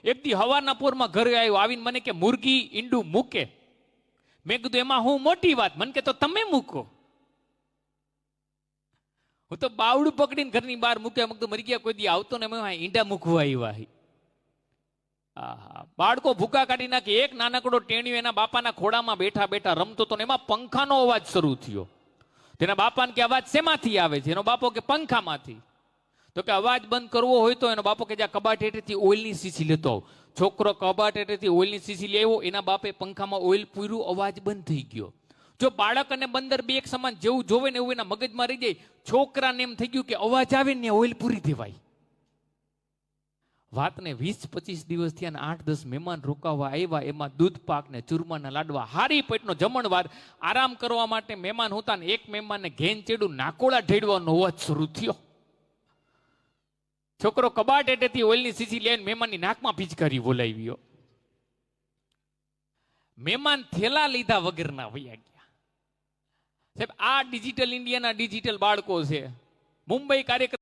એક દી હવારના પોરમાં ઘરે આવ્યો, આવીને મને કે મુરગી ઈંડું મૂકે. મેં કીધું એમાં હું મોટી વાત, મને કે તો તમે મૂકો. હું તો બાવડું પકડીને ઘરની બહાર મૂક્યા. મેં કીધું મરી ગયા કોઈ દી આવતો ને મેં ઈંડા મૂકવા આવ્યા. બાળકો ભૂકા કાઢી નાખી. એક નાનકડો ટેણિયો એના બાપાના ખોડામાં બેઠા બેઠા રમતો હતો ને એમાં પંખાનો અવાજ શરૂ થયો. તેના બાપાને કે અવાજ શેમાંથી આવે છે? એનો બાપો કે પંખામાંથી. તો કે અવાજ બંધ કરવો હોય તો એનો બાપો કે જ્યાં કબાટ હેઠેથી ઓઇલની શીશી લેતો આવ. છોકરો કબાટ હેઠેથી ઓઇલની શીશી લેવો, એના બાપે પંખામાં ઓઇલ પૂર્યું, અવાજ બંધ થઈ ગયો. જો બાળક અને બંદર બે એક સમાન જેવું જોવે ને એવું એના મગજમાં રહી જાય. છોકરાને એમ થઈ ગયું કે અવાજ આવે ને ઓઇલ પૂરી દેવાય. વાતને 20-25 દિવસ થયા અને 8-10 મહેમાન રોકાવા આવ્યા. એમાં દૂધ પાક ને ચૂરમાના લાડવા, હારી પેટનો જમણવાર. આરામ કરવા માટે મહેમાન હતા ને એક મહેમાનને ઘેન ચેડું નાકોડા ઢેડવાનો અવાજ શરૂ થયો. છોકરો કબાટ હેઠેથી ઓઇલની શીશી લઈને મહેમાનની નાકમાં પિચકારી બોલાવ્યો. મહેમાન થેલા લીધા વગરના વયા ગયા. સાહેબ, આ ડિજિટલ ઇન્ડિયાના ડિજિટલ બાળકો છે. મુંબઈ કાર્યક્રમ